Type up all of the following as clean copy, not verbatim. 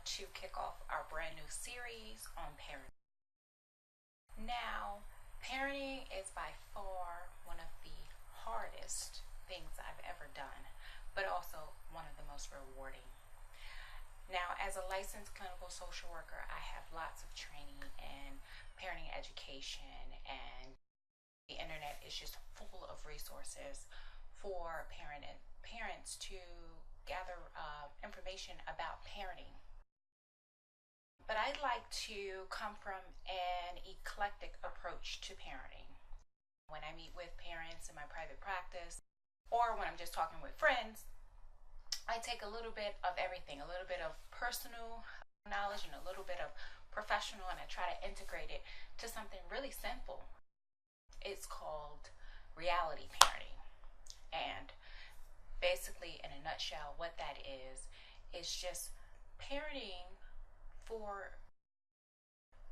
to kick off our brand new series on parenting. Now, parenting is by far one of the hardest things I've ever done, but also one of the most rewarding. Now, as a licensed clinical social worker, I have lots of training in parenting education, and the internet is just full of resources for parents to gather information about parenting. But I'd like to come from an eclectic approach to parenting. When I meet with parents in my private practice, or when I'm just talking with friends, I take a little bit of everything, a little bit of personal knowledge and a little bit of professional, and I try to integrate it to something really simple. It's called reality parenting. And basically, in a nutshell, what that is just parenting for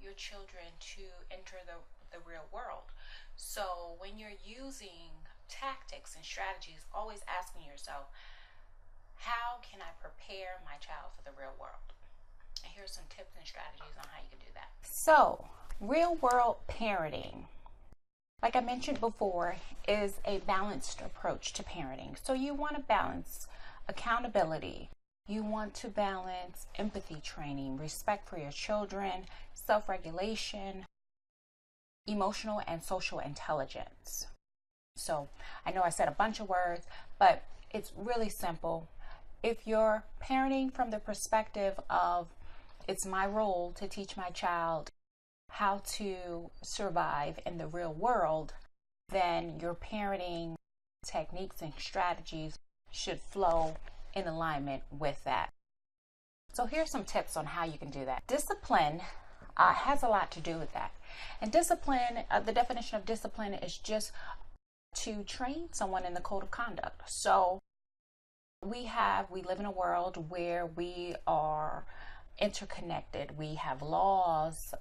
your children to enter the real world. So when you're using tactics and strategies, always asking yourself, how can I prepare my child for the real world? And here's some tips and strategies on how you can do that. So, real world parenting, like I mentioned before, is a balanced approach to parenting. So you want to balance accountability. You want to balance empathy training, respect for your children, self-regulation, emotional and social intelligence. So I know I said a bunch of words, but it's really simple. If you're parenting from the perspective of it's my role to teach my child how to survive in the real world, then your parenting techniques and strategies should flow in alignment with that. So here's some tips on how you can do that. Discipline has a lot to do with that. And discipline, the definition of discipline is just to train someone in the code of conduct. So we live in a world where we are interconnected. We have laws.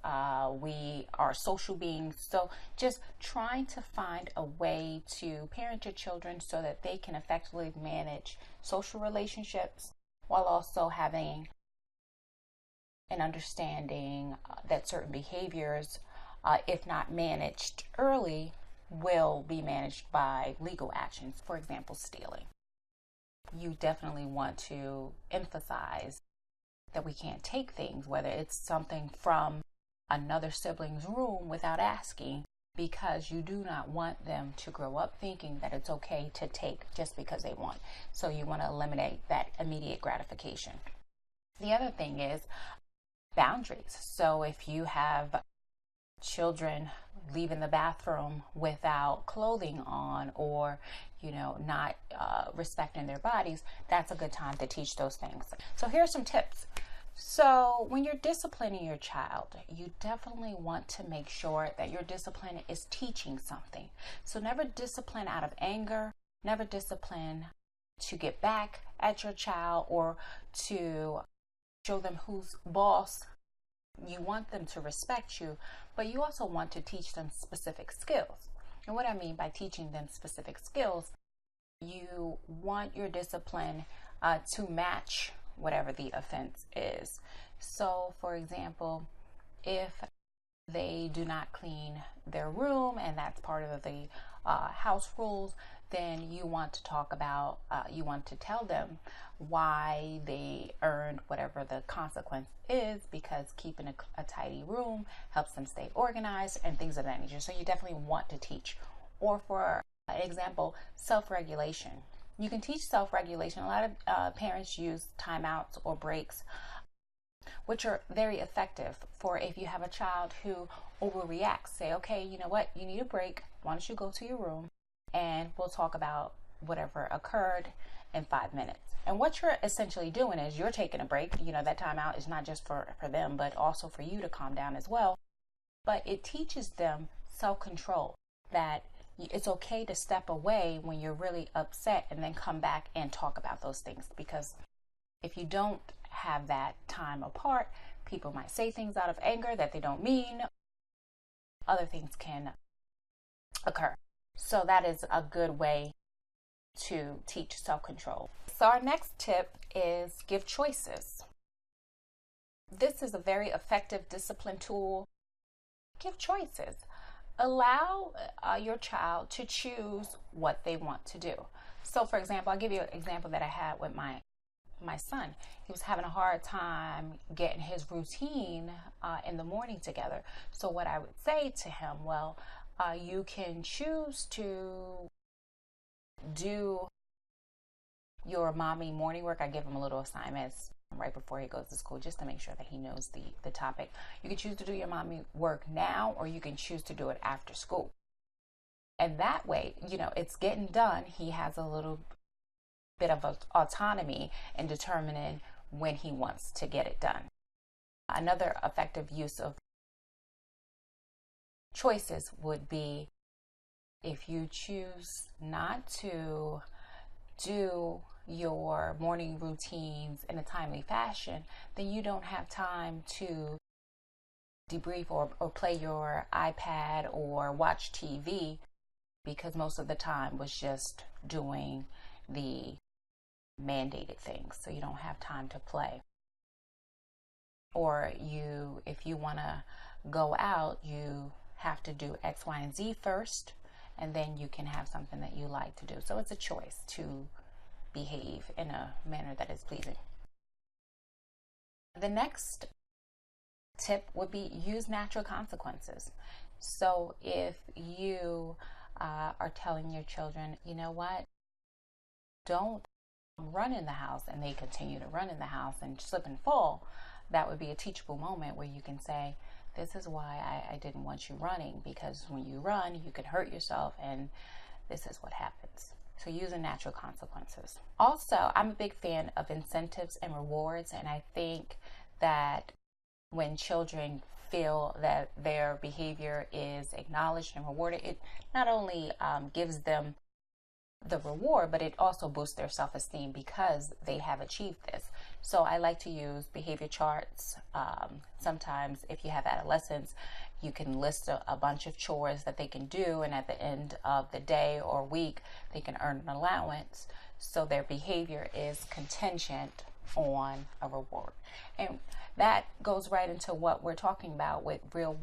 We are social beings. So just trying to find a way to parent your children so that they can effectively manage social relationships while also having an understanding that certain behaviors, if not managed early, will be managed by legal actions. For example, stealing. You definitely want to emphasize that we can't take things, whether it's something from another sibling's room, without asking, because you do not want them to grow up thinking that it's okay to take just because they want. So you want to eliminate that immediate gratification. The other thing is boundaries. So if you have children leaving the bathroom without clothing on, or not respecting their bodies, that's a good time to teach those things. So here's some tips. So when you're disciplining your child, you definitely want to make sure that your discipline is teaching something. So never discipline out of anger, never discipline to get back at your child or to show them who's boss. You want them to respect you, but you also want to teach them specific skills. And what I mean by teaching them specific skills, you want your discipline to match whatever the offense is. So, for example, if they do not clean their room and that's part of the house rules, then you want to talk about, you want to tell them why they earned whatever the consequence is, because keeping a tidy room helps them stay organized and things of that nature. So you definitely want to teach. Or for example, self-regulation. You can teach self-regulation. A lot of parents use timeouts or breaks, which are very effective for if you have a child who overreacts. Say, okay, you know what? You need a break. Why don't you go to your room and we'll talk about whatever occurred in 5 minutes. And what you're essentially doing is you're taking a break. That timeout is not just for them, but also for you to calm down as well. But it teaches them self-control, that it's okay to step away when you're really upset and then come back and talk about those things. Because if you don't have that time apart, people might say things out of anger that they don't mean. Other things can occur. So that is a good way to teach self-control. So our next tip is give choices. This is a very effective discipline tool. Give choices. Allow your child to choose what they want to do. So, for example, I'll give you an example that I had with my son. He was having a hard time getting his routine in the morning together. So what I would say to him, well, you can choose to do your mommy morning work. I give him a little assignments right before he goes to school just to make sure that he knows the topic. You can choose to do your mommy work now, or you can choose to do it after school. And that way, it's getting done. He has a little bit of autonomy in determining when he wants to get it done. Another effective use of choices would be if you choose not to do your morning routines in a timely fashion, then you don't have time to debrief or play your iPad or watch TV, because most of the time was just doing the mandated things, so you don't have time to play. Or if you want to go out, you have to do X, Y, and Z first, and then you can have something that you like to do. So it's a choice to behave in a manner that is pleasing. The next tip would be use natural consequences. So if you are telling your children, you know what, don't run in the house, and they continue to run in the house and slip and fall, that would be a teachable moment where you can say, this is why I didn't want you running, because when you run, you can hurt yourself, and this is what happens. So using natural consequences. Also, I'm a big fan of incentives and rewards, and I think that when children feel that their behavior is acknowledged and rewarded, it not only gives them the reward, but it also boosts their self-esteem because they have achieved this. So I like to use behavior charts. Sometimes if you have adolescents, you can list a bunch of chores that they can do, and at the end of the day or week, they can earn an allowance. So their behavior is contingent on a reward. And that goes right into what we're talking about with real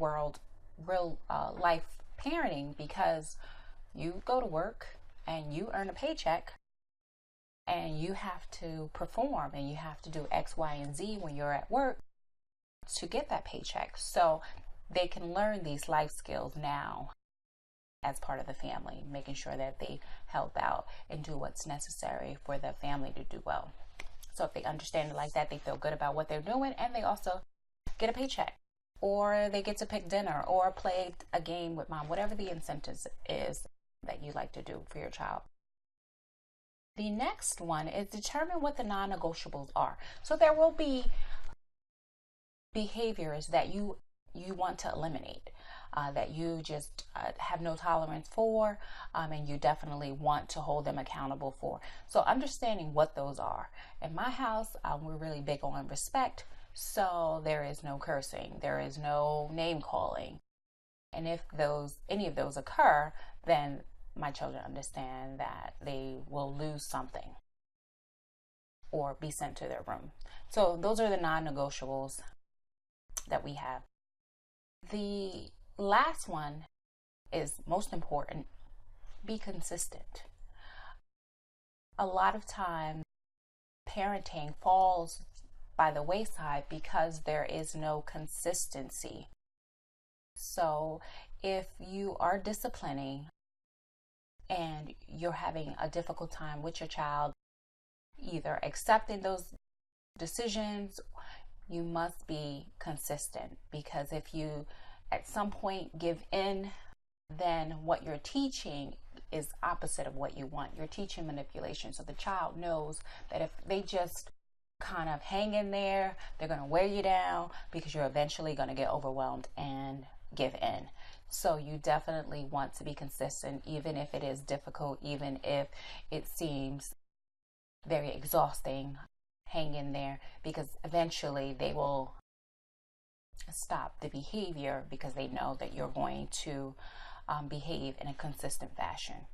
life parenting, because you go to work and you earn a paycheck, and you have to perform, and you have to do X, Y, and Z when you're at work to get that paycheck. So they can learn these life skills now as part of the family, making sure that they help out and do what's necessary for the family to do well. So if they understand it like that, they feel good about what they're doing, and they also get a paycheck, or they get to pick dinner or play a game with mom, whatever the incentive is that you like to do for your child. The next one is determine what the non-negotiables are. So there will be behaviors that you want to eliminate, that you just have no tolerance for, and you definitely want to hold them accountable for. So understanding what those are. In my house, we're really big on respect, so there is no cursing, there is no name calling. And if any of those occur, then my children understand that they will lose something or be sent to their room. So those are the non-negotiables that we have. The last one is most important. Be consistent. A lot of times parenting falls by the wayside because there is no consistency. So if you are disciplining and you're having a difficult time with your child either accepting those decisions, you must be consistent, because if you at some point give in, then what you're teaching is opposite of what you want. You're teaching manipulation. So the child knows that if they just kind of hang in there, they're going to wear you down, because you're eventually going to get overwhelmed and give in. So you definitely want to be consistent, even if it is difficult, even if it seems very exhausting. Hang in there, because eventually they will stop the behavior, because they know that you're going to behave in a consistent fashion.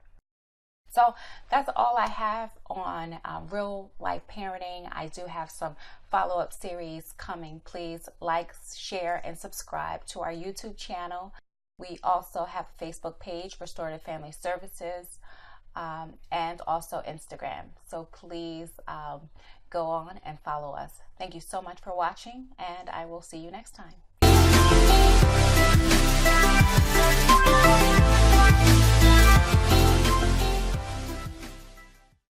So that's all I have on real life parenting. I do have some follow-up series coming. Please like, share, and subscribe to our YouTube channel. We also have a Facebook page, Restorative Family Services, and also Instagram. So please go on and follow us. Thank you so much for watching, and I will see you next time.